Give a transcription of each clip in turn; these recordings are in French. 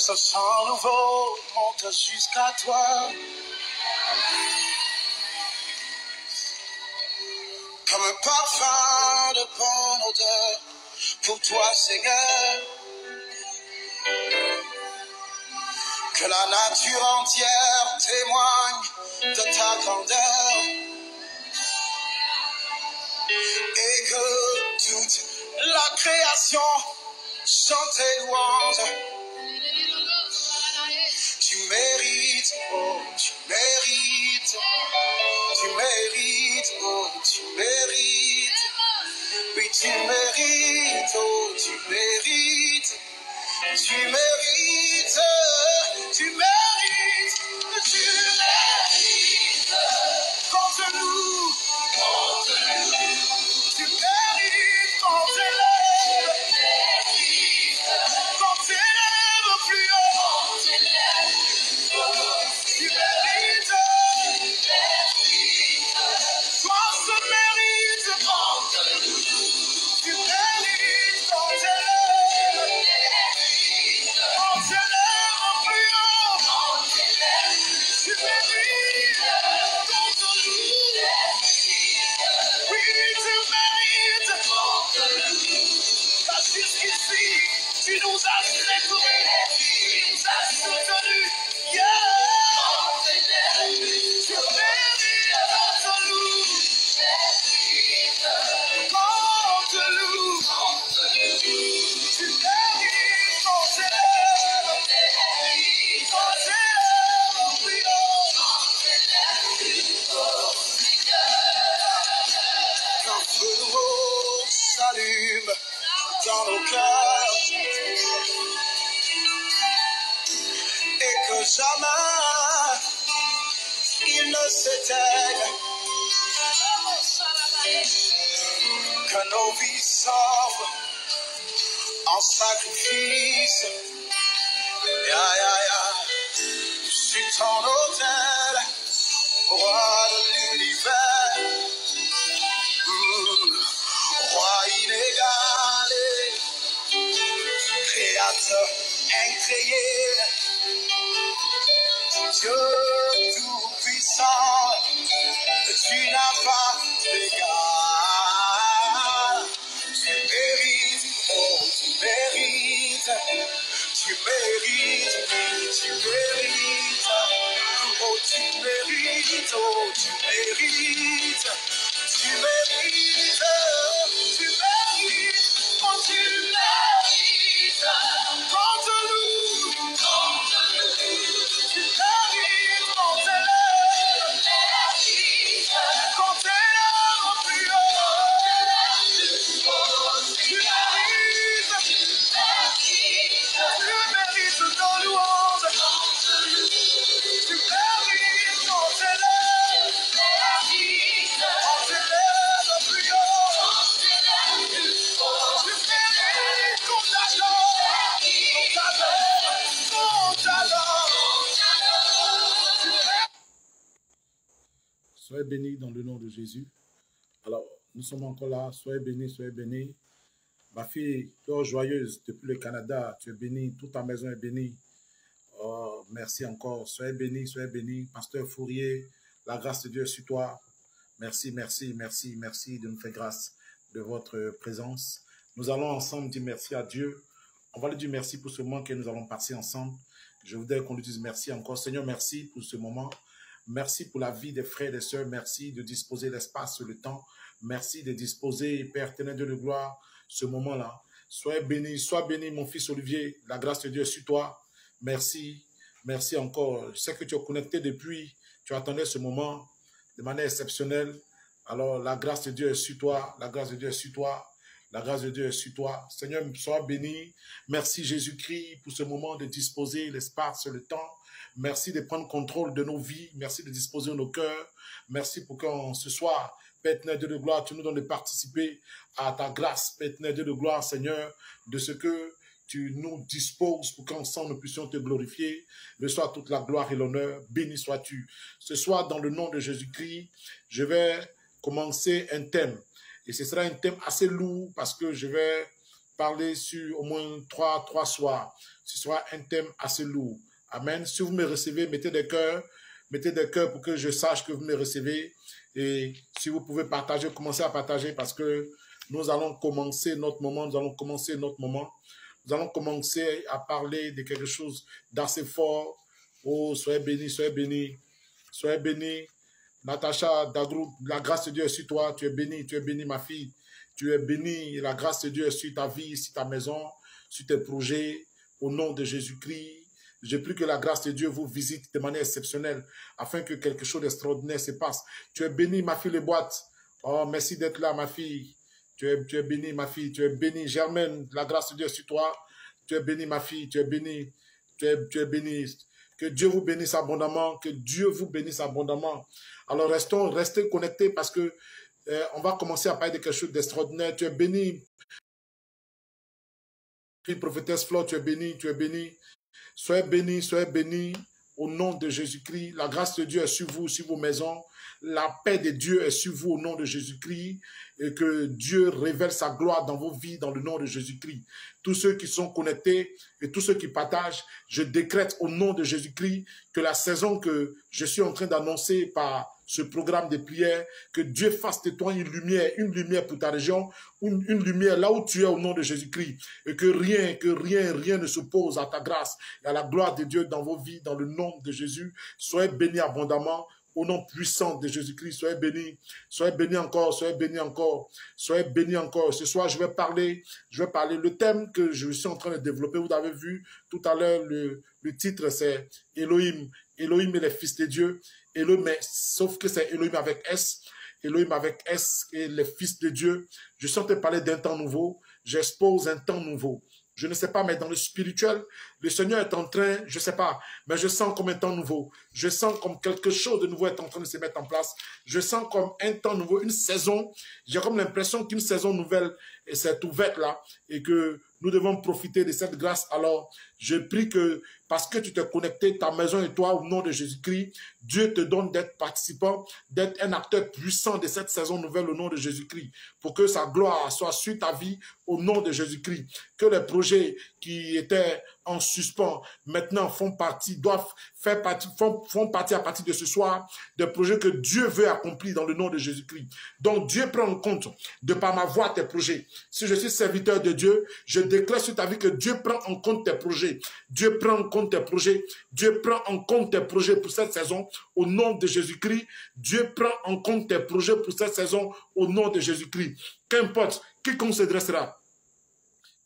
ce sang nouveau monte jusqu'à toi. Comme un parfum de bonne odeur pour toi, Seigneur. Que la nature entière témoigne de ta grandeur. Et que toute la création chante tes louanges. Tu mérites, oh, tu mérites, tu mérites, oh, tu mérites, oui, tu mérites, oh, tu mérites, tu mérites, tu mérites, tu mérites, contre nous, tu mérites, quand t'élèves, quand t'élèves plus haut, tu mérites, toi se mérite, tu mérites, quand t'élèves plus haut, tu mérites, contre nous, oui, tu mérites, car jusqu'ici, tu nous as secourus, tu nous as soutenus, yeah, tu mérites, contre nous, contre nous, tu mérites, quand t'élèves plus haut, qu'un feu nouveau s'allume dans nos cœurs et que jamais il ne s'éteigne, que nos vies s'offrent en sacrifice, ya, ya, ya, sur ton autel, roi de l'univers, roi inégalé, créateur incréé, Dieu tout-puissant, tu n'as pas d'égal. Tu mérites, oh, tu mérites, tu mérites, tu mérites, oh, tu mérites, oh, tu mérites, tu mérites, tu mérites, oh, tu mérites, contre nous, tu mérites, quand t'élèves plus haut, tu mérites, nos louanges, tu mérites, quand t'élèves plus haut, tu mérites, qu'on t'adore. Soyez bénis dans le nom de Jésus. Alors, nous sommes encore là. Soyez bénis, soyez bénis. Ma fille, toi, joyeuse, depuis le Canada, tu es bénie. Toute ta maison est bénie. Oh, merci encore. Soyez bénis, soyez bénis. Pasteur Fourier, la grâce de Dieu est sur toi. Merci, merci, merci, merci de nous faire grâce de votre présence. Nous allons ensemble dire merci à Dieu. On va lui dire merci pour ce moment que nous allons passer ensemble. Je voudrais qu'on lui dise merci encore. Seigneur, merci pour ce moment. Merci pour la vie des frères et des sœurs. Merci de disposer l'espace, le temps. Merci de disposer, Père éternel, Dieu de gloire, ce moment-là. Sois béni, mon fils Olivier. La grâce de Dieu est sur toi. Merci, merci encore. Je sais que tu es connecté depuis, tu attendais ce moment de manière exceptionnelle. Alors, la grâce de Dieu est sur toi. La grâce de Dieu est sur toi. La grâce de Dieu est sur toi. Seigneur, sois béni. Merci Jésus-Christ pour ce moment de disposer l'espace, le temps. Merci de prendre contrôle de nos vies. Merci de disposer de nos cœurs. Merci pour qu'on ce soir, Père éternel Dieu de gloire, tu nous donnes de participer à ta grâce, Père éternel Dieu de gloire, Seigneur, de ce que tu nous disposes pour qu'ensemble nous puissions te glorifier. Reçois toute la gloire et l'honneur. Béni sois-tu. Ce soir, dans le nom de Jésus-Christ, je vais commencer un thème. Et ce sera un thème assez lourd parce que je vais parler sur au moins trois soirs. Ce sera un thème assez lourd. Amen. Si vous me recevez, mettez des cœurs pour que je sache que vous me recevez. Et si vous pouvez partager, commencez à partager parce que nous allons commencer notre moment. Nous allons commencer à parler de quelque chose d'assez fort. Oh, soyez bénis, soyez bénis, soyez bénis. Natacha Dagrou, la grâce de Dieu est sur toi. Tu es bénie, ma fille. Tu es bénie. La grâce de Dieu est sur ta vie, sur ta maison, sur tes projets. Au nom de Jésus-Christ, je prie que la grâce de Dieu vous visite de manière exceptionnelle afin que quelque chose d'extraordinaire se passe. Tu es bénie, ma fille, les boîtes. Oh, merci d'être là, ma fille. Tu es bénie, ma fille. Tu es bénie. Germaine, la grâce de Dieu est sur toi. Tu es bénie, ma fille. Tu es bénie. Tu es bénie. Que Dieu vous bénisse abondamment. Que Dieu vous bénisse abondamment. Alors, restez connectés parce que on va commencer à parler de quelque chose d'extraordinaire. Tu es bénie. Prophétesse Flore, tu es bénie, tu es bénie. Soyez bénis au nom de Jésus-Christ. La grâce de Dieu est sur vous, sur vos maisons. La paix de Dieu est sur vous au nom de Jésus-Christ. Et que Dieu révèle sa gloire dans vos vies dans le nom de Jésus-Christ. Tous ceux qui sont connectés et tous ceux qui partagent, je décrète au nom de Jésus-Christ que la saison que je suis en train d'annoncer par ce programme de prière, que Dieu fasse de toi une lumière pour ta région, une lumière là où tu es au nom de Jésus-Christ, et que rien ne s'oppose à ta grâce et à la gloire de Dieu dans vos vies, dans le nom de Jésus. Soyez bénis abondamment. Au nom puissant de Jésus-Christ, soyez bénis encore, soyez bénis encore, soyez bénis encore. Ce soir, je vais parler le thème que je suis en train de développer. Vous avez vu tout à l'heure, le titre, c'est Elohim. Elohim est les fils de Dieu. Elohim, sauf que c'est Elohim avec S. Elohim avec S et les fils de Dieu. Je suis en train de parler d'un temps nouveau. J'expose un temps nouveau. Je ne sais pas, mais dans le spirituel, le Seigneur est en train, je ne sais pas, mais je sens comme un temps nouveau. Je sens comme quelque chose de nouveau est en train de se mettre en place. Je sens comme un temps nouveau, une saison. J'ai comme l'impression qu'une saison nouvelle s'est ouverte là et que nous devons profiter de cette grâce. Alors, je prie que, parce que tu t'es connecté, ta maison et toi, au nom de Jésus-Christ, Dieu te donne d'être participant, d'être un acteur puissant de cette saison nouvelle au nom de Jésus-Christ, pour que sa gloire soit sur ta vie au nom de Jésus-Christ. Que les projets qui étaient en suspens, maintenant font partie à partir de ce soir, des projets que Dieu veut accomplir dans le nom de Jésus-Christ. Donc Dieu prend en compte, de par ma voix, tes projets. Si je suis serviteur de Dieu, je déclare sur ta vie que Dieu prend en compte tes projets. Dieu prend en compte tes projets. Dieu prend en compte tes projets pour cette saison au nom de Jésus-Christ. Dieu prend en compte tes projets pour cette saison au nom de Jésus-Christ. Qu'importe, quiconque se dressera,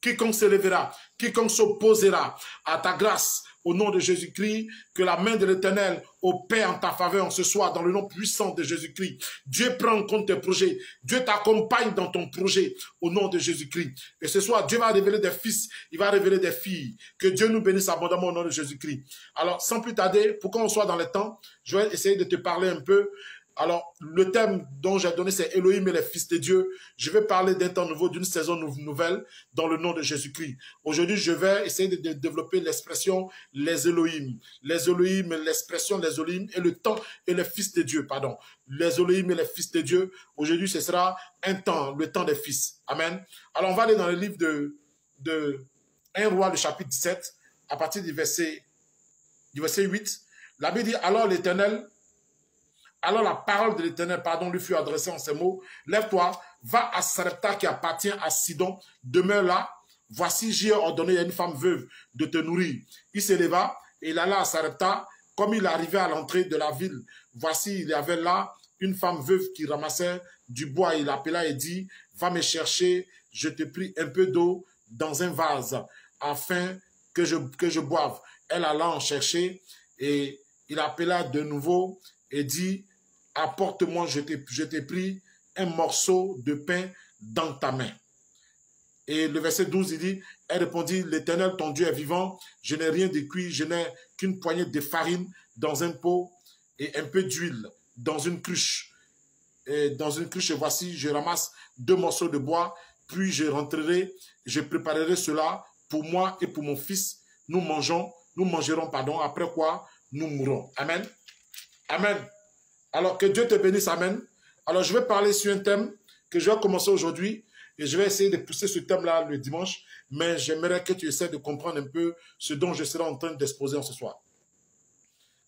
quiconque se lèvera, quiconque s'opposera à ta grâce, au nom de Jésus-Christ, que la main de l'Éternel opère en ta faveur en ce soir, dans le nom puissant de Jésus-Christ. Dieu prend en compte tes projets. Dieu t'accompagne dans ton projet, au nom de Jésus-Christ. Et ce soir, Dieu va révéler des fils, il va révéler des filles. Que Dieu nous bénisse abondamment au nom de Jésus-Christ. Alors, sans plus tarder, pour qu'on soit dans le temps, je vais essayer de te parler un peu. Alors, le thème dont j'ai donné, c'est Elohim et les fils de Dieu. Je vais parler d'un temps nouveau, d'une saison nouvelle, dans le nom de Jésus-Christ. Aujourd'hui, je vais essayer de développer l'expression les Elohim. Les Elohim, l'expression les Elohim et le temps et les fils de Dieu, pardon. Les Elohim et les fils de Dieu. Aujourd'hui, ce sera un temps, le temps des fils. Amen. Alors, on va aller dans le livre de 1 Roi, le chapitre 17, à partir du verset 8. La Bible dit, alors la parole de l'Éternel, lui fut adressée en ces mots. Lève-toi, va à Sarepta qui appartient à Sidon, demeure là. Voici, j'ai ordonné à une femme veuve de te nourrir. Il se leva et il alla à Sarepta. Comme il arrivait à l'entrée de la ville, voici, il y avait là une femme veuve qui ramassait du bois. Il appela et dit, va me chercher, je te prie un peu d'eau dans un vase, afin que je boive. Elle alla en chercher et il appela de nouveau et dit, apporte-moi, je t'ai pris un morceau de pain dans ta main. Et le verset 12, il dit, elle répondit, l'Éternel, ton Dieu est vivant, je n'ai rien de cuit, je n'ai qu'une poignée de farine dans un pot et un peu d'huile dans une cruche. Et dans une cruche, voici, je ramasse 2 morceaux de bois, puis je rentrerai, je préparerai cela pour moi et pour mon fils. Nous mangerons, après quoi nous mourrons. Amen. Amen. Alors, que Dieu te bénisse. Amen. Alors, je vais parler sur un thème que je vais commencer aujourd'hui. Et je vais essayer de pousser ce thème-là le dimanche, mais j'aimerais que tu essaies de comprendre un peu ce dont je serai en train d'exposer en ce soir.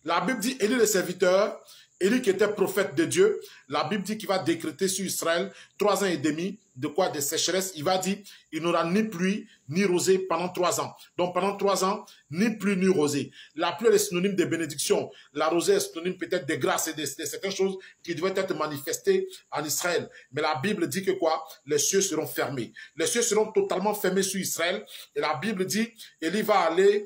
La Bible dit, Élie le serviteur, Élie qui était prophète de Dieu, la Bible dit qu'il va décréter sur Israël 3 ans et demi de quoi? De sécheresse. Il va dire, il n'aura ni pluie ni rosée pendant 3 ans. Donc pendant 3 ans, ni pluie ni rosée. La pluie est synonyme de bénédiction. La rosée est synonyme peut-être de grâce et de certaines choses qui devaient être manifestées en Israël. Mais la Bible dit que quoi? Les cieux seront fermés. Les cieux seront totalement fermés sur Israël. Et la Bible dit, Élie va aller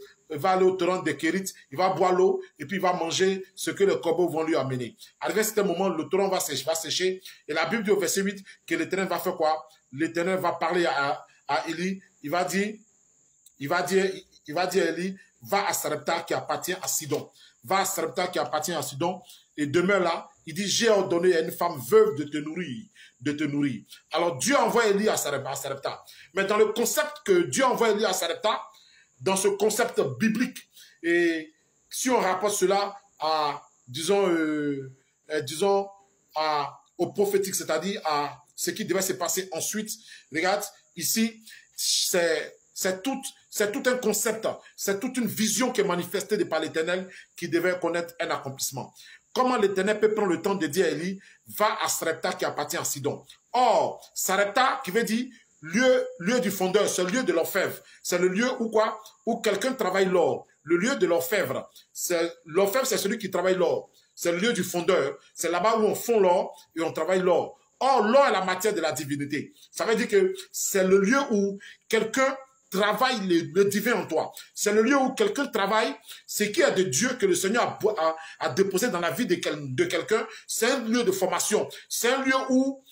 au torrent de Kérit, il va boire l'eau et puis il va manger ce que les corbeaux vont lui amener. Arrivé à ce moment, le torrent va sécher et la Bible dit au verset 8 que l'Éternel va faire quoi? L'Éternel va parler à Élie, il va dire à Élie, va à Sarepta qui appartient à Sidon. Va à Sarepta qui appartient à Sidon et demeure là. Il dit, j'ai ordonné à une femme veuve de te nourrir. Alors Dieu envoie Élie à Sarepta. Mais dans le concept que Dieu envoie Élie à Sarepta, dans ce concept biblique, et si on rapporte cela à, disons, au prophétique, c'est-à-dire à ce qui devait se passer ensuite, regarde, ici, c'est tout un concept, c'est toute une vision qui est manifestée par l'Éternel qui devait connaître un accomplissement. Comment l'Éternel peut prendre le temps de dire à Élie, va à Sarepta qui appartient à Sidon. Or, Sarepta qui veut dire lieu du fondeur, c'est le lieu de l'orfèvre. C'est le lieu où quoi? Où quelqu'un travaille l'or. Le lieu de l'orfèvre. L'orfèvre, c'est celui qui travaille l'or. C'est le lieu du fondeur. C'est là-bas où on fond l'or et on travaille l'or. Or, l'or est la matière de la divinité. Ça veut dire que c'est le lieu où quelqu'un travaille le divin en toi. C'est le lieu où quelqu'un travaille ce qui est de Dieu que le Seigneur a déposé dans la vie de quelqu'un. C'est un lieu de formation. C'est un lieu où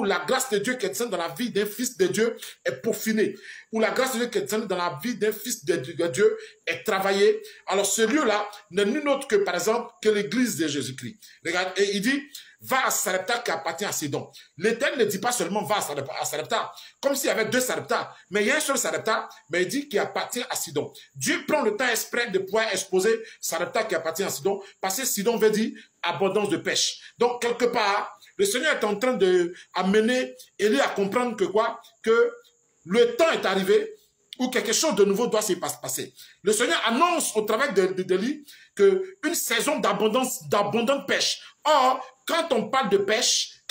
la grâce de Dieu qui est descendue dans la vie d'un fils de Dieu est peaufinée, où la grâce de Dieu qui est descendue dans la vie d'un fils de Dieu est travaillée. Alors ce lieu-là n'est nul autre que, par exemple, que l'église de Jésus-Christ. Regarde, et il dit, va à Sarepta qui appartient à Sidon. L'Éternel ne dit pas seulement va à Sarepta, comme s'il y avait 2 Sarepta, mais il y a un seul Sarepta, mais il dit qu'il appartient à Sidon. Dieu prend le temps exprès de pouvoir exposer Sarepta qui appartient à Sidon, parce que Sidon veut dire abondance de pêche. Donc, quelque part, le Seigneur est en train d'amener Élie à comprendre que quoi? Que le temps est arrivé où quelque chose de nouveau doit se passer. Le Seigneur annonce au travers d'Élie qu'une saison d'abondante pêche. Or, quand on parle de pêche,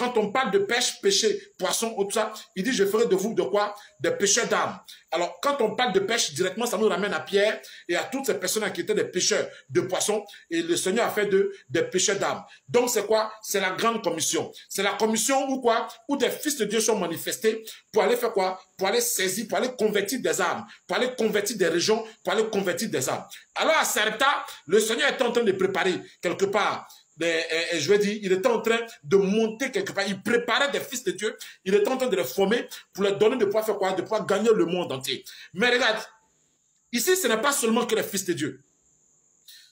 pêcher, poisson, tout ça, il dit, je ferai de vous de quoi? Des pêcheurs d'âmes. Alors, quand on parle de pêche, directement, ça nous ramène à Pierre et à toutes ces personnes qui étaient des pêcheurs de poissons. Et le Seigneur a fait des pêcheurs d'âmes. Donc, c'est quoi? C'est la grande commission. C'est la commission où quoi? Où des fils de Dieu sont manifestés pour aller faire quoi? Pour aller saisir, pour aller convertir des âmes, pour aller convertir des régions, pour aller convertir des âmes. Alors, à Sarepta, le Seigneur est en train de préparer quelque part. Et je veux dire, il était en train de monter quelque part. Il préparait des fils de Dieu. Il était en train de les former pour leur donner de pouvoir faire quoi? De pouvoir gagner le monde entier. Mais regarde, ici, ce n'est pas seulement que les fils de Dieu.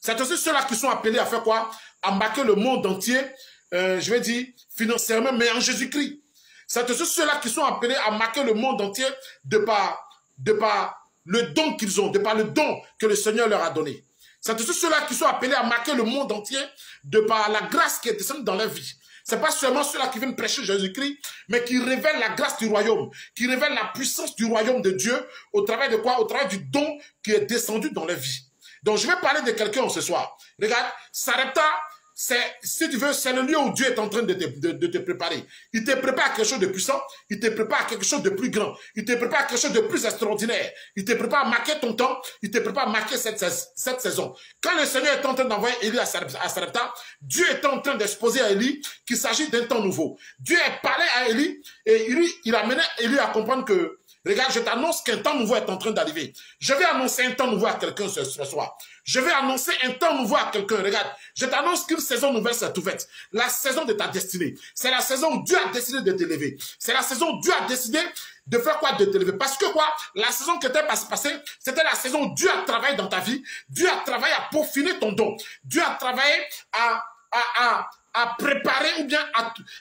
C'est aussi ceux-là qui sont appelés à faire quoi? À marquer le monde entier, je veux dire, financièrement, mais en Jésus-Christ. C'est aussi ceux-là qui sont appelés à marquer le monde entier de par le don qu'ils ont, de par le don que le Seigneur leur a donné. C'est tous ceux-là qui sont appelés à marquer le monde entier de par la grâce qui est descendue dans leur vie. Ce n'est pas seulement ceux-là qui viennent prêcher Jésus-Christ, mais qui révèlent la grâce du royaume, qui révèlent la puissance du royaume de Dieu au travers de quoi? Au travers du don qui est descendu dans leur vie. Donc je vais parler de quelqu'un ce soir. Regarde, Sarepta, si tu veux, c'est le lieu où Dieu est en train de te préparer. Il te prépare à quelque chose de puissant, il te prépare à quelque chose de plus grand, il te prépare à quelque chose de plus extraordinaire, il te prépare à marquer ton temps, il te prépare à marquer cette saison. Quand le Seigneur est en train d'envoyer Élie à Sarepta, Dieu est en train d'exposer à Élie qu'il s'agit d'un temps nouveau. Dieu a parlé à Élie et il a mené Élie à comprendre que, regarde, je t'annonce qu'un temps nouveau est en train d'arriver. Je vais annoncer un temps nouveau à quelqu'un ce soir. Je vais annoncer un temps nouveau à quelqu'un. Regarde, je t'annonce qu'une saison nouvelle s'est ouverte. La saison de ta destinée. C'est la saison où Dieu a décidé de t'élever. C'est la saison où Dieu a décidé de faire quoi? De t'élever. Parce que quoi? La saison qui était passée, c'était la saison où Dieu a travaillé dans ta vie. Dieu a travaillé à peaufiner ton don. Dieu a travaillé à préparer ou bien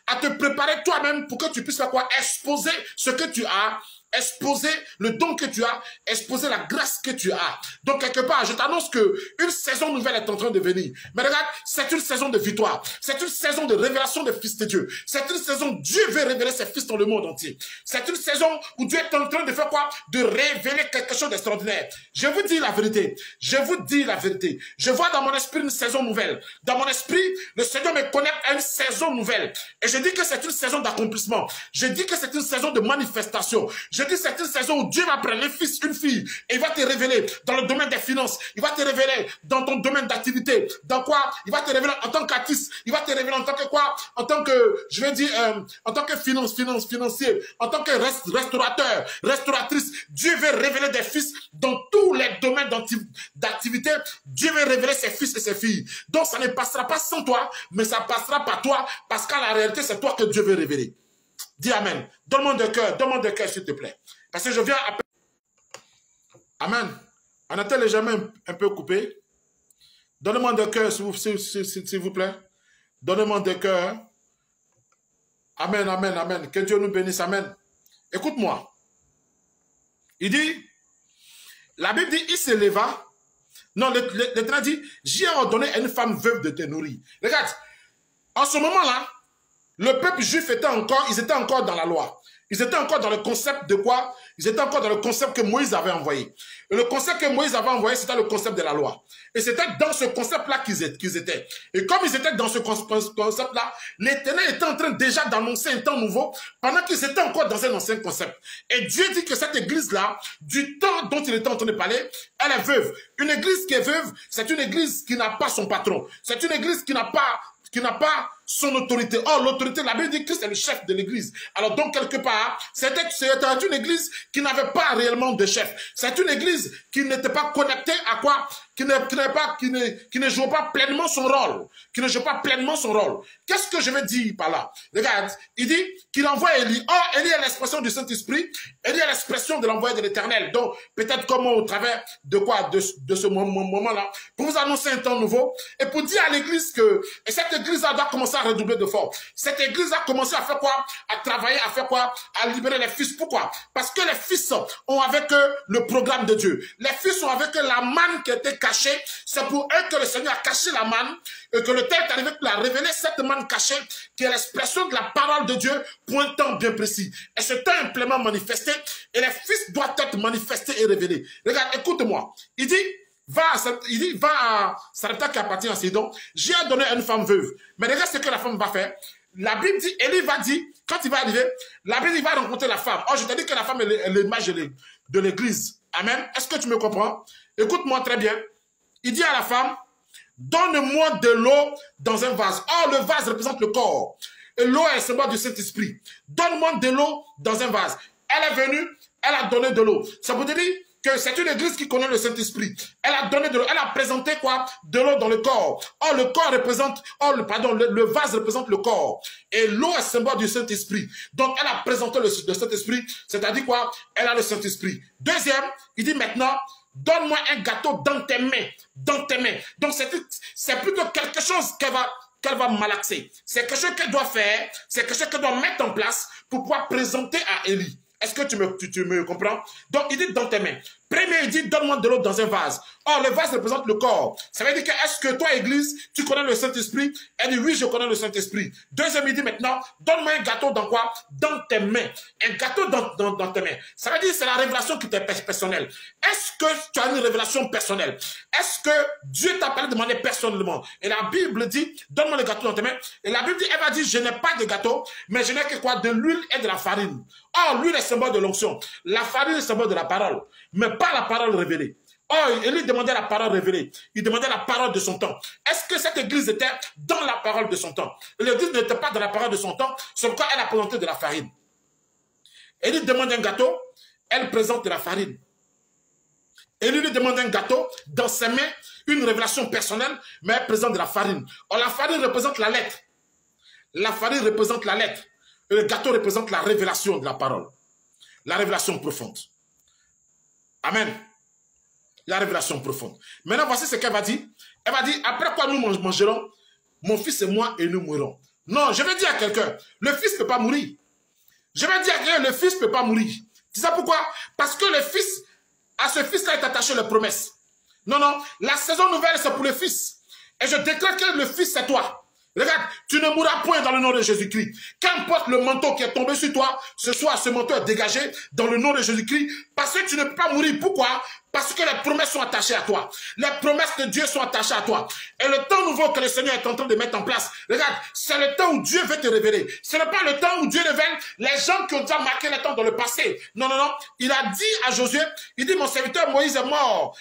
à te préparer toi-même pour que tu puisses faire quoi? Exposer ce que tu as, exposer le don que tu as, exposer la grâce que tu as. Donc quelque part, je t'annonce que une saison nouvelle est en train de venir. Mais regarde, c'est une saison de victoire. C'est une saison de révélation des fils de Dieu. C'est une saison où Dieu veut révéler ses fils dans le monde entier. C'est une saison où Dieu est en train de faire quoi? De révéler quelque chose d'extraordinaire. Je vous dis la vérité. Je vous dis la vérité. Je vois dans mon esprit une saison nouvelle. Dans mon esprit, le Seigneur me connecte à une saison nouvelle. Et je dis que c'est une saison d'accomplissement. Je dis que c'est une saison de manifestation. Je dis que c'est une saison où Dieu va prendre un fils, une fille, et il va te révéler dans le domaine des finances. Il va te révéler dans ton domaine d'activité. Dans quoi? Il va te révéler en tant qu'artiste. Il va te révéler en tant que quoi? En tant que, je vais dire, en tant que financier, en tant que restaurateur, restauratrice. Dieu veut révéler des fils dans tous les domaines d'activité. Dieu veut révéler ses fils et ses filles. Donc ça ne passera pas sans toi, mais ça passera par toi, parce qu'en la réalité, c'est toi que Dieu veut révéler. Dis Amen. Donne-moi de cœur, s'il te plaît. Parce que je viens à... Amen. On a-t-elle légèrement un peu coupé? Donne-moi de cœur, s'il vous plaît. Donne-moi de cœur. Amen, amen, amen. Que Dieu nous bénisse, amen. Écoute-moi. Il dit, la Bible dit, il se leva. Non, l'Éternel dit, j'ai ordonné à une femme veuve de te nourrir. Regarde, en ce moment-là, le peuple juif était encore dans la loi. Ils étaient encore dans le concept de quoi? Ils étaient encore dans le concept que Moïse avait envoyé. Et le concept que Moïse avait envoyé, c'était le concept de la loi. Et c'était dans ce concept-là qu'ils étaient. Et comme ils étaient dans ce concept-là, l'Éternel était en train déjà d'annoncer un temps nouveau pendant qu'ils étaient encore dans un ancien concept. Et Dieu dit que cette église-là, du temps dont il était en train de parler, elle est veuve. Une église qui est veuve, c'est une église qui n'a pas son patron. C'est une église qui n'a pas son autorité. Or, l'autorité, la Bible dit que Christ est le chef de l'église. Alors, donc, quelque part, c'était une église qui n'avait pas réellement de chef. C'est une église qui n'était pas connectée à quoi? Qui ne joue pas pleinement son rôle. Qui ne joue pas pleinement son rôle. Qu'est-ce que je veux dire par là? Regarde, il dit qu'il envoie Élie. Or, Élie est l'expression du Saint-Esprit. Élie est l'expression de l'envoyé de l'Éternel. Donc, peut-être comme au travers de quoi? De ce moment-là. Pour vous annoncer un temps nouveau. Et pour dire à l'église que, et cette église-là doit commencer à redoubler de force. Cette église a commencé à faire quoi? À travailler, à faire quoi? À libérer les fils. Pourquoi? Parce que les fils ont avec eux le programme de Dieu. Les fils ont avec eux la manne qui était cachée. C'est pour eux que le Seigneur a caché la manne et que le temps est arrivé pour la révéler, cette manne cachée qui est l'expression de la parole de Dieu pour un temps bien précis. Et ce temps est pleinement manifesté et les fils doivent être manifestés et révélés. Regarde, écoute-moi. Il dit, va à Sarepta qui appartient à Sidon. J'ai donné à une femme veuve. Mais regarde ce que la femme va faire. La Bible dit, Élie va dire, quand il va arriver, la Bible il va rencontrer la femme. Oh, je te dis que la femme est l'image de l'église. Amen. Est-ce que tu me comprends? Écoute-moi très bien. Il dit à la femme, donne-moi de l'eau dans un vase. Or, le vase représente le corps. Et l'eau est le symbole du Saint-Esprit. Donne-moi de l'eau dans un vase. Elle est venue, elle a donné de l'eau. Ça veut dire que c'est une église qui connaît le Saint-Esprit. Elle a donné de l'eau. Elle a présenté quoi? De l'eau dans le corps. Or, le corps représente, le vase représente le corps. Et l'eau est symbole du Saint-Esprit. Donc, elle a présenté le Saint-Esprit. C'est-à-dire quoi? Elle a le Saint-Esprit. Deuxième, il dit maintenant, donne-moi un gâteau dans tes mains. Dans tes mains. Donc, c'est plutôt quelque chose qu'elle va malaxer. C'est quelque chose qu'elle doit faire. C'est quelque chose qu'elle doit mettre en place pour pouvoir présenter à Élie. Est-ce que tu me comprends? Donc, il dit dans tes mains. Premier, il dit, donne-moi de l'eau dans un vase. Or, le vase représente le corps. Ça veut dire que, est-ce que toi, église, tu connais le Saint-Esprit? Elle dit, oui, je connais le Saint-Esprit. Deuxième, il dit maintenant, donne-moi un gâteau dans quoi? Dans tes mains. Un gâteau dans tes mains. Ça veut dire, c'est la révélation qui t'est personnelle. Est-ce que tu as une révélation personnelle? Est-ce que Dieu t'a parlé de manière personnellement? Et la Bible dit, donne-moi le gâteau dans tes mains. Et la Bible dit, elle va dire, je n'ai pas de gâteau, mais je n'ai que quoi? De l'huile et de la farine. Or, l'huile est symbole de l'onction. La farine est symbole de la parole. Mais pas la parole révélée. Oh, Élie demandait la parole révélée. Il demandait la parole de son temps. Est-ce que cette église était dans la parole de son temps? L'église n'était pas dans la parole de son temps, c'est pourquoi elle a présenté de la farine. Élie demande un gâteau, elle présente de la farine. Élie lui demande un gâteau, dans ses mains, une révélation personnelle, mais elle présente de la farine. Or, la farine représente la lettre. La farine représente la lettre. Et le gâteau représente la révélation de la parole. La révélation profonde. Amen. La révélation profonde. Maintenant, voici ce qu'elle va dire. Elle va dire, après quoi nous mangerons, mon fils et moi, et nous mourrons. Non, je vais dire à quelqu'un, le fils ne peut pas mourir. Je vais dire à quelqu'un, le fils ne peut pas mourir. Tu sais pourquoi? Parce que le fils, à ce fils-là est attaché les promesses. Non, non, la saison nouvelle, c'est pour le fils. Et je déclare que le fils, c'est toi. Regarde, tu ne mourras point dans le nom de Jésus-Christ. Qu'importe le manteau qui est tombé sur toi, ce soir, ce manteau est dégagé dans le nom de Jésus-Christ. Parce que tu ne peux pas mourir. Pourquoi? Parce que les promesses sont attachées à toi. Les promesses de Dieu sont attachées à toi. Et le temps nouveau que le Seigneur est en train de mettre en place, regarde, c'est le temps où Dieu veut te révéler. Ce n'est pas le temps où Dieu révèle les gens qui ont déjà marqué le temps dans le passé. Non, non, non. Il a dit à Josué, il dit, mon serviteur Moïse est mort.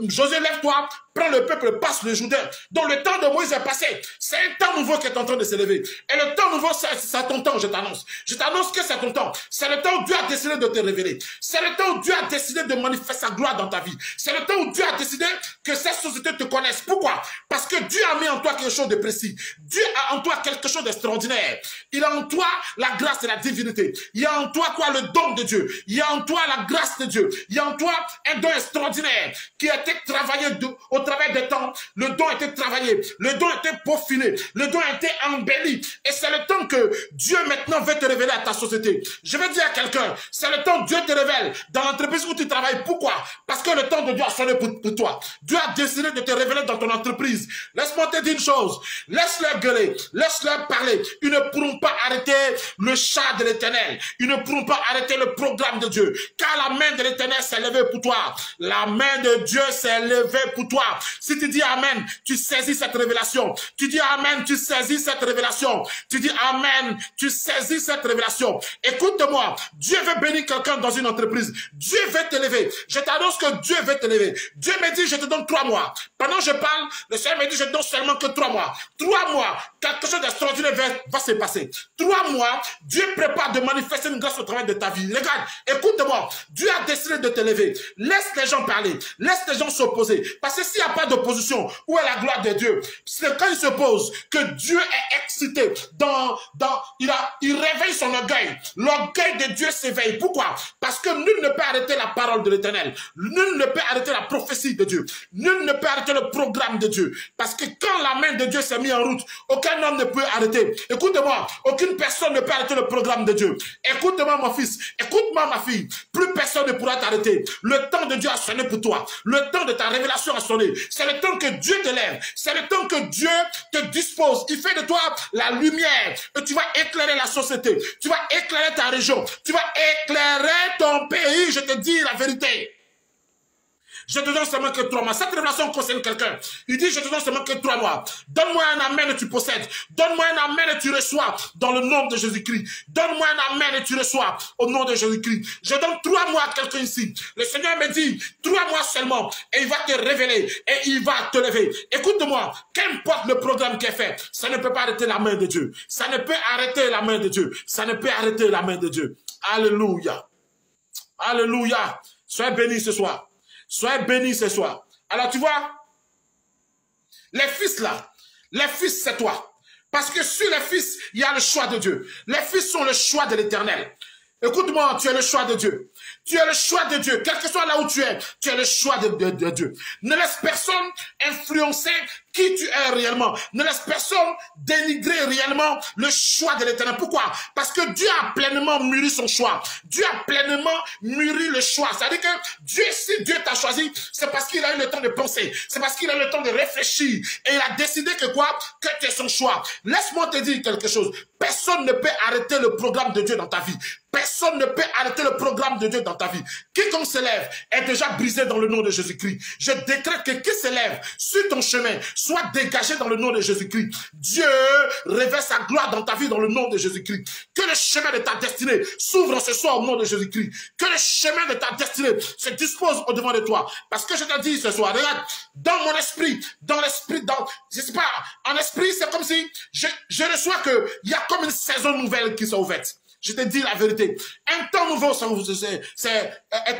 Josué, lève-toi, prends le peuple, passe le Jourdain. Donc le temps de Moïse est passé. C'est un temps nouveau qui est en train de s'élever. Et le temps nouveau, c'est ton temps, je t'annonce. Je t'annonce que c'est ton temps. C'est le temps où Dieu a décidé de te révéler. C'est le temps où Dieu a décidé de manifester sa gloire dans ta vie. C'est le temps où Dieu a décidé que cette société te connaisse. Pourquoi? Parce que Dieu a mis en toi quelque chose de précis. Dieu a en toi quelque chose d'extraordinaire. Il a en toi la grâce et la divinité. Il y a en toi quoi? Le don de Dieu. Il y a en toi la grâce de Dieu. Il y a en toi un don extraordinaire qui a été travaillé au travers des temps. Le don a été travaillé, le don a été peaufiné, le don a été embelli. Et c'est le temps que Dieu maintenant veut te révéler à ta société. Je vais dire à quelqu'un, c'est le temps que Dieu te révèle dans l'entreprise où tu travailles. Pourquoi? Parce que le temps de Dieu a sonné pour toi. Dieu a décidé de te révéler dans ton entreprise. Laisse-moi te dire une chose, laisse-leur gueuler, laisse-leur parler. Ils ne pourront pas arrêter le char de l'Éternel. Ils ne pourront pas arrêter le programme de Dieu. Car la main de l'Éternel s'est levée pour toi. La main de Dieu s'est levée pour toi. Si tu dis Amen, tu saisis cette révélation. Tu dis Amen, tu saisis cette révélation. Tu dis Amen, tu saisis cette révélation. Écoute-moi, Dieu veut bénir quelqu'un dans une entreprise. Dieu veut t'élever. Je t'annonce que Dieu veut t'élever. Dieu me dit, je te donne 3 mois. Pendant que je parle, le Seigneur me dit, je te donne seulement que 3 mois. 3 mois, quelque chose d'extraordinaire va se passer. 3 mois, Dieu prépare de manifester une grâce au travers de ta vie. Regarde, écoute-moi, Dieu a décidé de t'élever. Laisse les gens parler. Laisse les gens s'opposer. Parce que s'il n'y a pas d'opposition, où est la gloire de Dieu? C'est quand il se pose que Dieu est excité. Il réveille son orgueil. L'orgueil de Dieu s'éveille. Pourquoi? Parce que nul ne peut arrêter la parole de l'Éternel. Nul ne peut arrêter la prophétie de Dieu. Nul ne peut arrêter le programme de Dieu. Parce que quand la main de Dieu s'est mise en route, aucun homme ne peut arrêter. Écoute-moi, aucune personne ne peut arrêter le programme de Dieu. Écoute-moi mon fils, écoute-moi ma fille. Plus personne ne pourra t'arrêter. Le temps de Dieu a sonné pour toi. Le temps de ta révélation a sonné. C'est le temps que Dieu te lève. C'est le temps que Dieu te dispose. Il fait de toi la lumière. Et tu vas éclairer la société. Tu vas éclairer ta région. Tu vas éclairer ton pays. Je te dis la vérité. Je te donne seulement que 3 mois. Cette révélation concerne quelqu'un. Il dit, je te donne seulement que 3 mois. Donne-moi un amen et tu possèdes. Donne-moi un amen et tu reçois dans le nom de Jésus-Christ. Donne-moi un amen et tu reçois au nom de Jésus-Christ. Je donne 3 mois à quelqu'un ici. Le Seigneur me dit, 3 mois seulement. Et il va te révéler. Et il va te lever. Écoute-moi. Qu'importe le programme qui est fait, ça ne peut pas arrêter la main de Dieu. Ça ne peut arrêter la main de Dieu. Ça ne peut arrêter la main de Dieu. Alléluia. Alléluia. Sois béni ce soir. Soyez bénis ce soir. Alors tu vois, les fils là, les fils c'est toi. Parce que sur les fils, il y a le choix de Dieu. Les fils sont le choix de l'Éternel. Écoute-moi, tu es le choix de Dieu. Tu es le choix de Dieu. Quel que soit là où tu es le choix de Dieu. Ne laisse personne influencer qui tu es réellement. Ne laisse personne dénigrer réellement le choix de l'Éternel. Pourquoi? Parce que Dieu a pleinement mûri son choix. Dieu a pleinement mûri le choix. C'est-à-dire que Dieu, si Dieu t'a choisi, c'est parce qu'il a eu le temps de penser. C'est parce qu'il a eu le temps de réfléchir. Et il a décidé que quoi? Que tu es son choix. Laisse-moi te dire quelque chose. Personne ne peut arrêter le programme de Dieu dans ta vie. Personne ne peut arrêter le programme de Dieu dans ta vie. Quiconque se lève est déjà brisé dans le nom de Jésus-Christ. Je décrète que qui se lève sur ton chemin soit dégagé dans le nom de Jésus-Christ. Dieu révèle sa gloire dans ta vie dans le nom de Jésus-Christ. Que le chemin de ta destinée s'ouvre ce soir au nom de Jésus-Christ. Que le chemin de ta destinée se dispose au devant de toi. Parce que je te dis ce soir, regarde, dans mon esprit, je sais pas, en esprit, c'est comme si je reçois que il y a comme une saison nouvelle qui s'est ouverte. Je te dis la vérité. Un temps nouveau est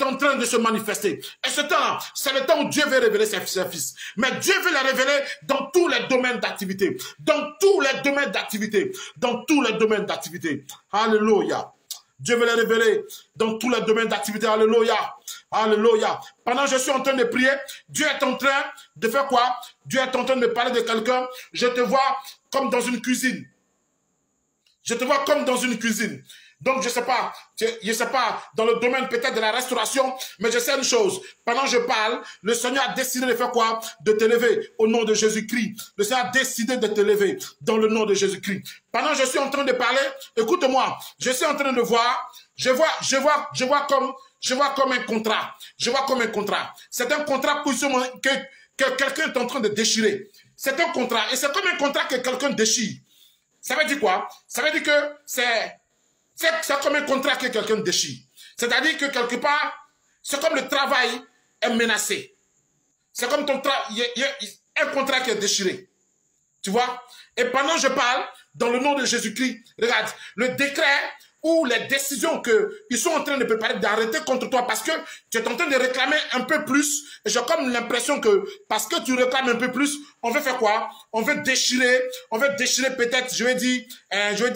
en train de se manifester. Et ce temps, c'est le temps où Dieu veut révéler ses fils. Mais Dieu veut les révéler dans tous les domaines d'activité. Dans tous les domaines d'activité. Dans tous les domaines d'activité. Alléluia. Dieu veut les révéler dans tous les domaines d'activité. Alléluia. Alléluia. Pendant que je suis en train de prier, Dieu est en train de faire quoi? Dieu est en train de parler de quelqu'un. Je te vois comme dans une cuisine. Je te vois comme dans une cuisine. Donc, je sais pas, dans le domaine peut-être de la restauration, mais je sais une chose. Pendant que je parle, le Seigneur a décidé de faire quoi? De t'élever au nom de Jésus-Christ. Le Seigneur a décidé de t'élever dans le nom de Jésus-Christ. Pendant que je suis en train de parler, écoute-moi, je suis en train de voir, je vois comme un contrat. Je vois comme un contrat. C'est un contrat que quelqu'un est en train de déchirer. C'est un contrat. Et c'est comme un contrat que quelqu'un déchire. Ça veut dire quoi? Ça veut dire que c'est comme un contrat que quelqu'un déchire. C'est-à-dire que quelque part, c'est comme le travail est menacé. C'est comme un contrat qui est déchiré. Tu vois? Et pendant que je parle, dans le nom de Jésus-Christ, regarde, le décret ou les décisions qu'ils sont en train de préparer, d'arrêter contre toi parce que tu es en train de réclamer un peu plus. Et j'ai comme l'impression que parce que tu réclames un peu plus, on veut faire quoi? On veut déchirer peut-être, je vais dire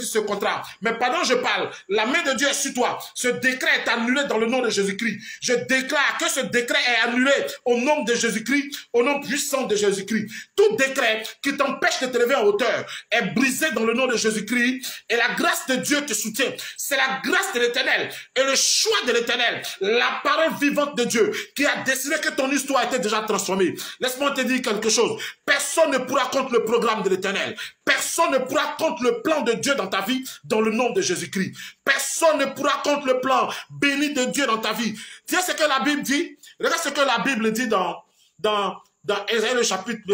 ce contrat. Mais pendant que je parle, la main de Dieu est sur toi. Ce décret est annulé dans le nom de Jésus-Christ. Je déclare que ce décret est annulé au nom de Jésus-Christ, au nom puissant de Jésus-Christ. Tout décret qui t'empêche de te lever en hauteur est brisé dans le nom de Jésus-Christ et la grâce de Dieu te soutient. C'est la grâce de l'Éternel et le choix de l'Éternel, la parole vivante de Dieu qui a décidé que ton histoire était déjà transformée. Laisse-moi te dire quelque chose. Personne ne pourra contre le programme de l'Éternel. Personne ne pourra contre le plan de Dieu dans ta vie dans le nom de Jésus-Christ. Personne ne pourra contre le plan béni de Dieu dans ta vie. Tu sais ce que la Bible dit? Regarde ce que la Bible dit dans Ésaïe le chapitre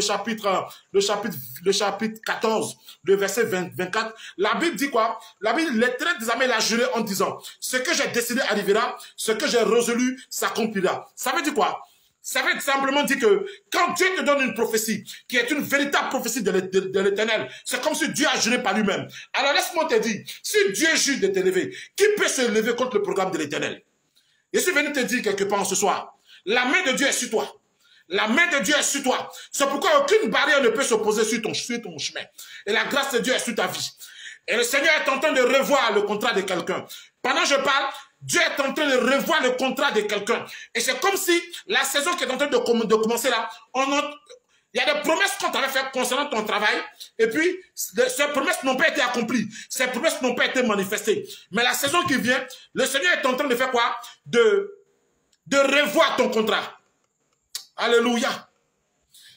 14, le verset 24, la Bible dit quoi? La Bible, l'Éternel désormais l'a juré en disant, ce que j'ai décidé arrivera, ce que j'ai résolu s'accomplira. Ça veut dire quoi? Ça veut simplement dire que quand Dieu te donne une prophétie, qui est une véritable prophétie de l'Éternel, c'est comme si Dieu a juré par lui-même. Alors laisse-moi te dire, si Dieu jure de t'élever, qui peut se lever contre le programme de l'Éternel? Je suis venu te dire quelque part ce soir, la main de Dieu est sur toi. La main de Dieu est sur toi. C'est pourquoi aucune barrière ne peut s'opposer sur ton chemin. Et la grâce de Dieu est sur ta vie. Et le Seigneur est en train de revoir le contrat de quelqu'un. Pendant que je parle, Dieu est en train de revoir le contrat de quelqu'un. Et c'est comme si la saison qui est en train de commencer là, il y a des promesses qu'on t'avait faites concernant ton travail. Et puis, ces promesses n'ont pas été accomplies. Ces promesses n'ont pas été manifestées. Mais la saison qui vient, le Seigneur est en train de faire quoi? De revoir ton contrat. Alléluia.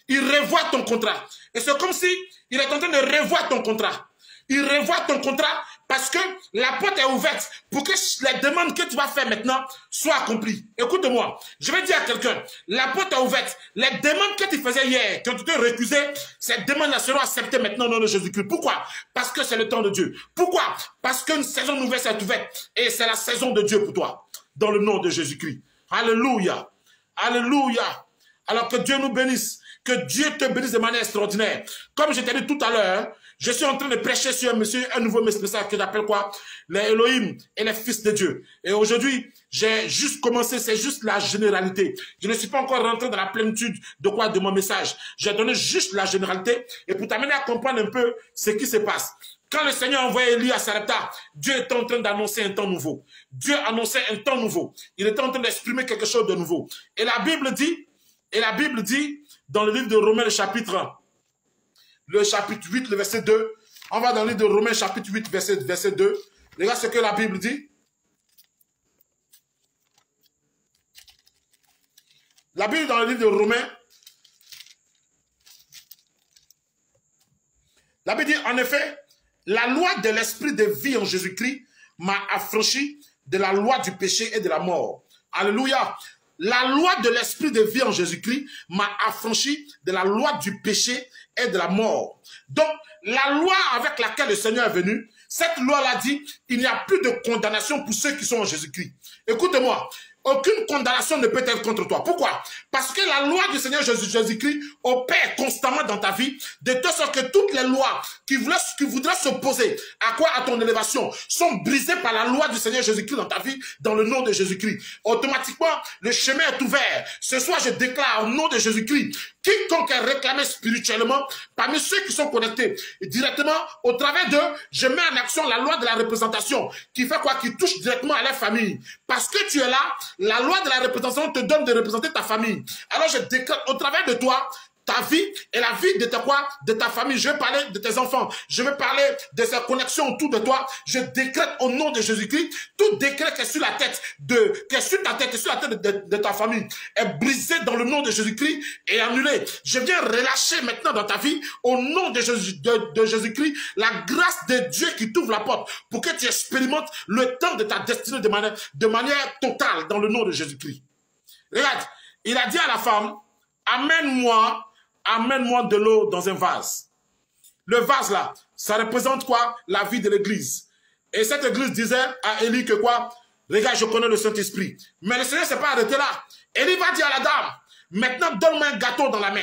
Il revoit ton contrat. Et c'est comme si il est en train de revoir ton contrat. Il revoit ton contrat parce que la porte est ouverte pour que les demandes que tu vas faire maintenant soient accomplies. Écoute-moi, je vais dire à quelqu'un, la porte est ouverte. Les demandes que tu faisais hier, que tu te récusais, ces demandes-là seront acceptées maintenant au nom de Jésus-Christ. Pourquoi? Parce que c'est le temps de Dieu. Pourquoi? Parce qu'une saison nouvelle s'est ouverte et c'est la saison de Dieu pour toi. Dans le nom de Jésus-Christ. Alléluia. Alléluia. Alors que Dieu nous bénisse, que Dieu te bénisse de manière extraordinaire. Comme je t'ai dit tout à l'heure, je suis en train de prêcher sur un nouveau message que j'appelle quoi? Les Elohim et les fils de Dieu. Et aujourd'hui, j'ai juste commencé, c'est juste la généralité. Je ne suis pas encore rentré dans la plénitude de mon message. J'ai donné juste la généralité et pour t'amener à comprendre un peu ce qui se passe. Quand le Seigneur a envoyé Élie à Sarepta, Dieu était en train d'annoncer un temps nouveau. Dieu annonçait un temps nouveau. Il était en train d'exprimer quelque chose de nouveau. Et la Bible dit, dans le livre de Romains, le chapitre 8, le verset 2, on va dans le livre de Romains, chapitre 8, verset 2. Regarde ce que la Bible dit. La Bible dans le livre de Romains, la Bible dit, en effet, la loi de l'esprit de vie en Jésus-Christ m'a affranchi de la loi du péché et de la mort. Alléluia. La loi de l'esprit de vie en Jésus-Christ m'a affranchi de la loi du péché et de la mort. Donc, la loi avec laquelle le Seigneur est venu, cette loi-là dit, il n'y a plus de condamnation pour ceux qui sont en Jésus-Christ. Écoute-moi, aucune condamnation ne peut être contre toi. Pourquoi? Parce que la loi du Seigneur Jésus-Christ opère constamment dans ta vie, de telle sorte que toutes les lois qui voudraient s'opposer à quoi? À ton élévation, sont brisées par la loi du Seigneur Jésus-Christ dans ta vie, dans le nom de Jésus-Christ. Automatiquement, le chemin est ouvert. Ce soir, je déclare au nom de Jésus-Christ quiconque est réclamé spirituellement, parmi ceux qui sont connectés, directement, au travers d'eux, je mets en action la loi de la représentation, qui fait quoi? Qui touche directement à la famille. Parce que tu es là, la loi de la représentation te donne de représenter ta famille. Alors je décrète au travers de toi, ta vie et la vie de ta quoi? De ta famille. Je vais parler de tes enfants. Je vais parler de ces connexions autour de toi. Je décrète au nom de Jésus-Christ, tout décret qui est sur la tête qui est sur ta tête et sur la tête de ta famille est brisé dans le nom de Jésus-Christ et annulé. Je viens relâcher maintenant dans ta vie, au nom de Jésus-Christ, la grâce de Dieu qui t'ouvre la porte pour que tu expérimentes le temps de ta destinée de manière totale dans le nom de Jésus-Christ. Regarde, il a dit à la femme, amène-moi de l'eau dans un vase. Le vase là, ça représente quoi? La vie de l'église. Et cette église disait à Élie que quoi? Regarde, je connais le Saint-Esprit. Mais le Seigneur ne s'est pas arrêté là. Élie va dire à la dame, maintenant donne-moi un gâteau dans la main.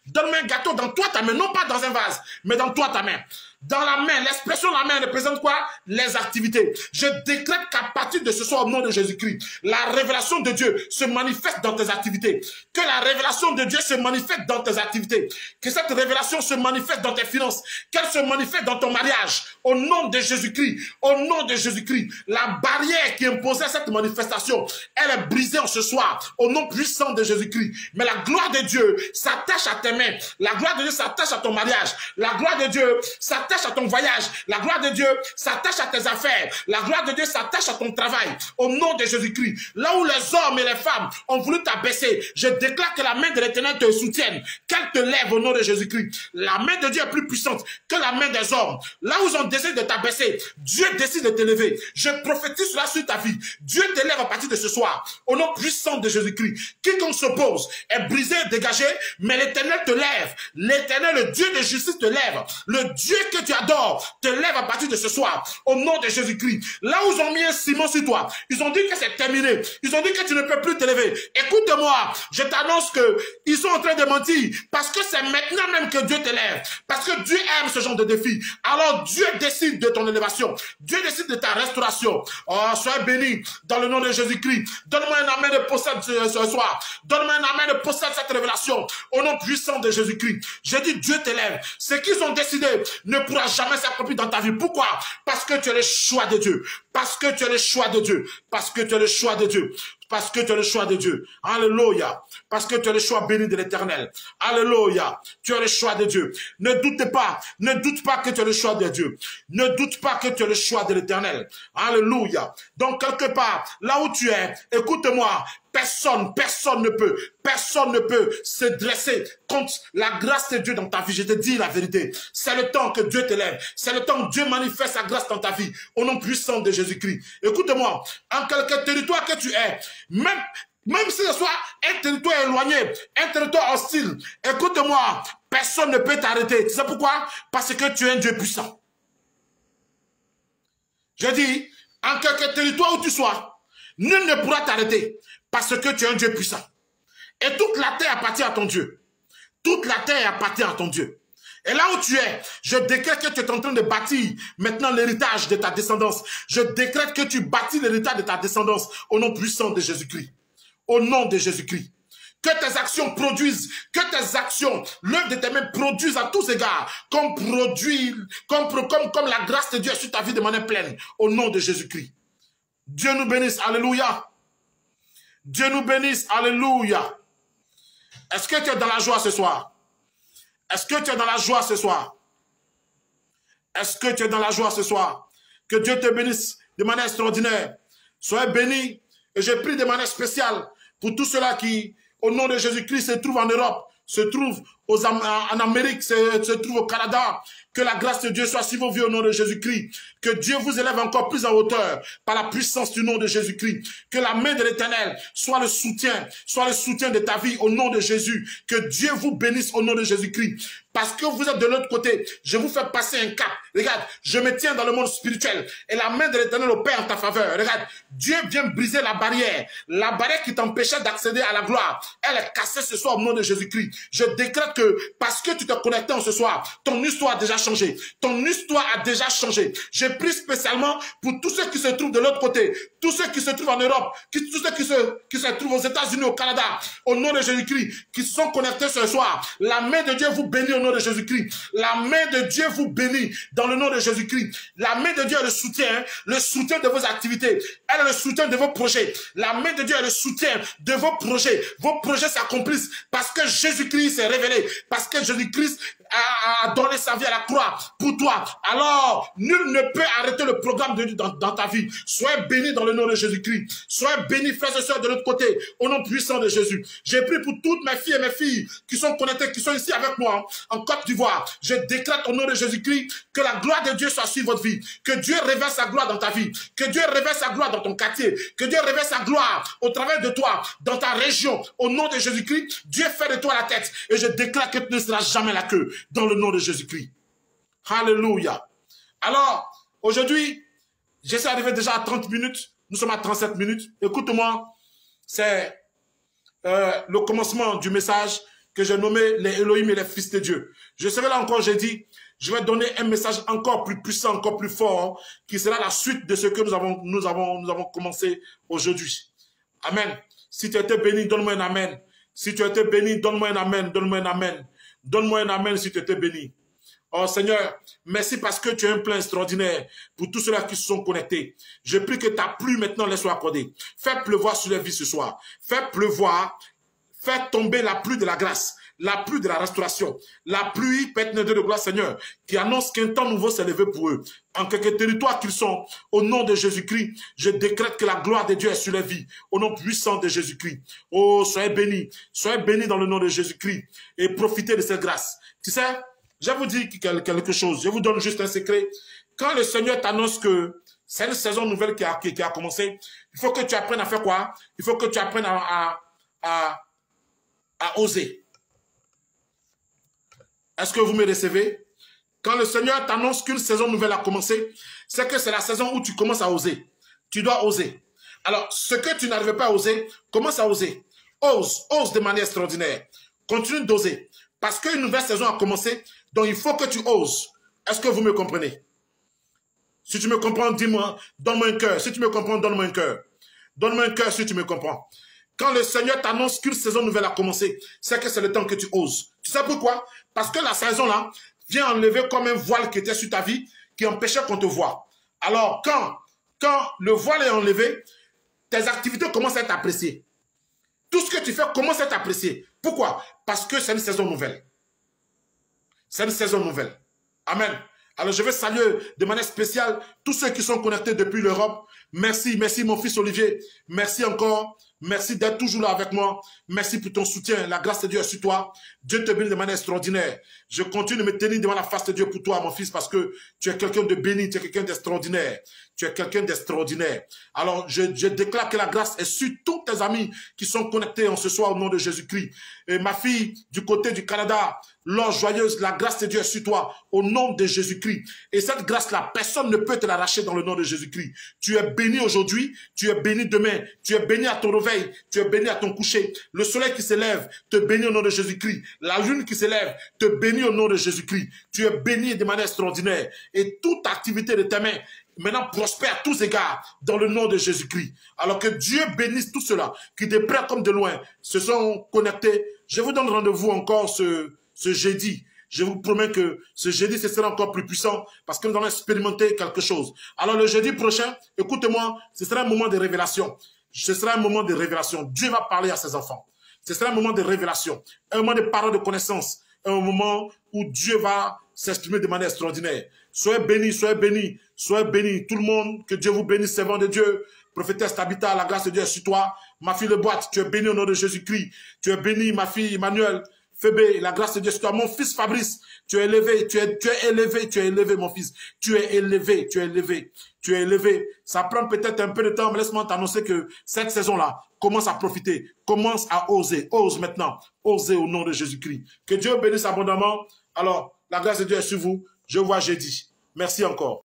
Donne-moi un gâteau dans toi ta main, non pas dans un vase, mais dans toi ta main. Dans la main, l'expression la main représente quoi? Les activités. Je décrète qu'à partir de ce soir, au nom de Jésus-Christ, la révélation de Dieu se manifeste dans tes activités. Que la révélation de Dieu se manifeste dans tes activités. Que cette révélation se manifeste dans tes finances. Qu'elle se manifeste dans ton mariage. Au nom de Jésus-Christ. Au nom de Jésus-Christ. La barrière qui imposait cette manifestation, elle est brisée en ce soir. Au nom puissant de Jésus-Christ. Mais la gloire de Dieu s'attache à tes mains. La gloire de Dieu s'attache à ton mariage. La gloire de Dieu s'attache à ton voyage. La gloire de Dieu s'attache à tes affaires. La gloire de Dieu s'attache à ton travail. Au nom de Jésus-Christ. Là où les hommes et les femmes ont voulu t'abaisser, je déclare que la main de l'Éternel te soutienne. Qu'elle te lève au nom de Jésus-Christ. La main de Dieu est plus puissante que la main des hommes. Là où ils ont décidé de t'abaisser, Dieu décide de t'élever. Je prophétise cela sur ta vie. Dieu t'élève à partir de ce soir. Au nom puissant de Jésus-Christ. Quiconque s'oppose est brisé, dégagé, mais l'Éternel te lève. L'Éternel, le Dieu de justice te lève. Le Dieu que tu adores te lève à partir de ce soir. Au nom de Jésus-Christ. Là où ils ont mis un ciment sur toi, ils ont dit que c'est terminé. Ils ont dit que tu ne peux plus t'élever. Écoute-moi, je t'annonce que ils sont en train de mentir. Parce que c'est maintenant même que Dieu t'élève. Parce que Dieu aime ce genre de défi. Alors Dieu décide de ton élévation. Dieu décide de ta restauration. Oh, sois béni dans le nom de Jésus-Christ. Donne-moi un amen de possède ce soir. Donne-moi un amen de possède cette révélation. Au nom puissant de Jésus-Christ. J'ai dit Dieu t'élève. Ce qu'ils ont décidé ne pourra jamais s'accomplir dans ta vie. Pourquoi? Parce que tu es le choix de Dieu. Parce que tu es le choix de Dieu. Parce que tu es le choix de Dieu. Parce que tu es le choix de Dieu. Alléluia. Parce que tu es le choix béni de l'Éternel. Alléluia. Tu es le choix de Dieu. Ne doute pas. Ne doute pas que tu es le choix de Dieu. Ne doute pas que tu es le choix de l'Éternel. Alléluia. Donc quelque part, là où tu es, écoute-moi. Personne ne peut se dresser contre la grâce de Dieu dans ta vie. Je te dis la vérité. C'est le temps que Dieu t'élève. C'est le temps que Dieu manifeste sa grâce dans ta vie. Au nom puissant de Jésus-Christ. Écoute-moi. En quelque territoire que tu es, même si ce soit un territoire éloigné, un territoire hostile, écoute-moi, personne ne peut t'arrêter. Tu sais pourquoi? Parce que tu es un Dieu puissant. Je dis, en quelque territoire où tu sois, nul ne pourra t'arrêter parce que tu es un Dieu puissant. Et toute la terre appartient à ton Dieu. Toute la terre appartient à ton Dieu. Et là où tu es, je décrète que tu es en train de bâtir maintenant l'héritage de ta descendance. Je décrète que tu bâtis l'héritage de ta descendance au nom puissant de Jésus-Christ. Au nom de Jésus-Christ. Que tes actions produisent, que tes actions, l'œuvre de tes mains produisent à tous égards, comme la grâce de Dieu sur ta vie de manière pleine. Au nom de Jésus-Christ. Dieu nous bénisse. Alléluia. Dieu nous bénisse. Alléluia. Est-ce que tu es dans la joie ce soir? Est-ce que tu es dans la joie ce soir? Est-ce que tu es dans la joie ce soir? Que Dieu te bénisse de manière extraordinaire. Soyez bénis. Et je prie de manière spéciale pour tous ceux-là qui, au nom de Jésus-Christ, se trouvent en Europe, se trouvent en Amérique, se trouvent au Canada. Que la grâce de Dieu soit sur vos vies au nom de Jésus-Christ. Que Dieu vous élève encore plus en hauteur par la puissance du nom de Jésus-Christ. Que la main de l'Éternel soit le soutien de ta vie au nom de Jésus. Que Dieu vous bénisse au nom de Jésus-Christ. Parce que vous êtes de l'autre côté, je vous fais passer un cap. Regarde, je me tiens dans le monde spirituel et la main de l'Éternel opère en ta faveur. Regarde, Dieu vient briser la barrière qui t'empêchait d'accéder à la gloire. Elle est cassée ce soir au nom de Jésus-Christ. Je décrète que parce que tu t'es connecté en ce soir, ton histoire a déjà changé. Ton histoire a déjà changé. Je prie spécialement pour tous ceux qui se trouvent de l'autre côté, tous ceux qui se trouvent en Europe, tous ceux qui se trouvent aux États-Unis, au Canada, au nom de Jésus-Christ, qui se sont connectés ce soir. La main de Dieu vous bénit au nom de Jésus-Christ. La main de Dieu vous bénit dans le nom de Jésus-Christ. La main de Dieu est le soutien de vos activités. Elle est le soutien de vos projets. La main de Dieu est le soutien de vos projets. Vos projets s'accomplissent parce que Jésus-Christ s'est révélé, parce que Jésus-Christ a donné sa vie à la croix pour toi. Alors, nul ne peut arrêter le programme de Dieu dans ta vie. Sois béni dans le nom de Jésus-Christ. Sois béni, frères et sœurs, de l'autre côté, au nom puissant de Jésus. J'ai prié pour toutes mes filles et mes filles qui sont connectées, qui sont ici avec moi, en Côte d'Ivoire. Je décrète au nom de Jésus-Christ que la gloire de Dieu soit sur votre vie. Que Dieu révèle sa gloire dans ta vie. Que Dieu révèle sa gloire dans ton quartier. Que Dieu révèle sa gloire au travers de toi, dans ta région. Au nom de Jésus-Christ, Dieu fait de toi la tête. Et je déclare que tu ne seras jamais la queue. Dans le nom de Jésus-Christ. Alléluia. Alors, aujourd'hui, j'essaie d'arriver déjà à 30 minutes. Nous sommes à 37 minutes. Écoute-moi, c'est le commencement du message que j'ai nommé les Elohim et les fils de Dieu. Je serai là encore, j'ai dit, je vais donner un message encore plus puissant, encore plus fort, qui sera la suite de ce que nous avons commencé aujourd'hui. Amen. Si tu as été béni, donne-moi un amen. Si tu as été béni, donne-moi un amen, donne-moi un amen. Donne-moi un amen si tu étais béni. Oh Seigneur, merci parce que tu as un plan extraordinaire pour tous ceux-là qui se sont connectés. Je prie que ta pluie maintenant les soit accordée. Fais pleuvoir sur les vies ce soir. Fais pleuvoir, fais tomber la pluie de la grâce, la pluie de la restauration, la pluie, Père de gloire Seigneur, qui annonce qu'un temps nouveau s'est levé pour eux. En quelque territoire qu'ils sont, au nom de Jésus-Christ, je décrète que la gloire de Dieu est sur les vies, au nom puissant de Jésus-Christ. Oh, soyez bénis dans le nom de Jésus-Christ et profitez de cette grâce. Tu sais, je vais vous dire quelque chose, je vous donne juste un secret. Quand le Seigneur t'annonce que c'est une saison nouvelle qui a commencé, il faut que tu apprennes à faire quoi? Il faut que tu apprennes à oser. Est-ce que vous me recevez? Quand le Seigneur t'annonce qu'une saison nouvelle a commencé, c'est que c'est la saison où tu commences à oser. Tu dois oser. Alors, ce que tu n'arrivais pas à oser, commence à oser. Ose de manière extraordinaire. Continue d'oser. Parce qu'une nouvelle saison a commencé, donc il faut que tu oses. Est-ce que vous me comprenez? Si tu me comprends, dis-moi, donne-moi un cœur. Si tu me comprends, donne-moi un cœur. Donne-moi un cœur si tu me comprends. Quand le Seigneur t'annonce qu'une saison nouvelle a commencé, c'est que c'est le temps que tu oses. Tu sais pourquoi? Parce que la saison là vient enlever comme un voile qui était sur ta vie, qui empêchait qu'on te voie. Alors, quand le voile est enlevé, tes activités commencent à être appréciées. Tout ce que tu fais commence à être apprécié. Pourquoi? Parce que c'est une saison nouvelle. C'est une saison nouvelle. Amen. Alors, je veux saluer de manière spéciale tous ceux qui sont connectés depuis l'Europe. Merci, merci mon fils Olivier. Merci encore. Merci d'être toujours là avec moi. Merci pour ton soutien. La grâce de Dieu est sur toi. Dieu te bénit de manière extraordinaire. Je continue de me tenir devant la face de Dieu pour toi, mon fils, parce que tu es quelqu'un de béni, tu es quelqu'un d'extraordinaire. Tu es quelqu'un d'extraordinaire. Alors, je déclare que la grâce est sur tous tes amis qui sont connectés en ce soir au nom de Jésus-Christ. Et ma fille, du côté du Canada, l'ange joyeuse, la grâce de Dieu est sur toi au nom de Jésus-Christ. Et cette grâce-là, personne ne peut te l'arracher dans le nom de Jésus-Christ. Tu es béni aujourd'hui, tu es béni demain, tu es béni à ton réveil, tu es béni à ton coucher. Le soleil qui se lève te bénit au nom de Jésus-Christ. La lune qui se lève te bénit au nom de Jésus-Christ. Tu es béni de manière extraordinaire. Et toute activité de tes mains maintenant prospère à tous égards dans le nom de Jésus-Christ. Alors que Dieu bénisse tous ceux-là qui de près comme de loin se sont connectés. Je vous donne rendez-vous encore ce jeudi. Je vous promets que ce jeudi, ce sera encore plus puissant parce que nous allons expérimenter quelque chose. Alors le jeudi prochain, écoutez-moi, ce sera un moment de révélation. Ce sera un moment de révélation. Dieu va parler à ses enfants. Ce sera un moment de révélation, un moment de parole de connaissance, un moment où Dieu va s'exprimer de manière extraordinaire. Soyez bénis, soyez bénis, soyez bénis. Tout le monde, que Dieu vous bénisse, servant de Dieu. Prophétesse Tabitha, la grâce de Dieu est sur toi. Ma fille Le Boîte, tu es bénie au nom de Jésus-Christ. Tu es bénie, ma fille Emmanuel. Phébé, la grâce de Dieu est sur toi. Mon fils Fabrice, tu es élevé, tu es élevé, tu es élevé, mon fils. Tu es élevé, tu es élevé, tu es élevé. Ça prend peut-être un peu de temps, mais laisse-moi t'annoncer que cette saison-là, commence à profiter, commence à oser. Ose maintenant, oser au nom de Jésus-Christ. Que Dieu bénisse abondamment. Alors, la grâce de Dieu est sur vous. Je vous vois jeudi. Merci encore.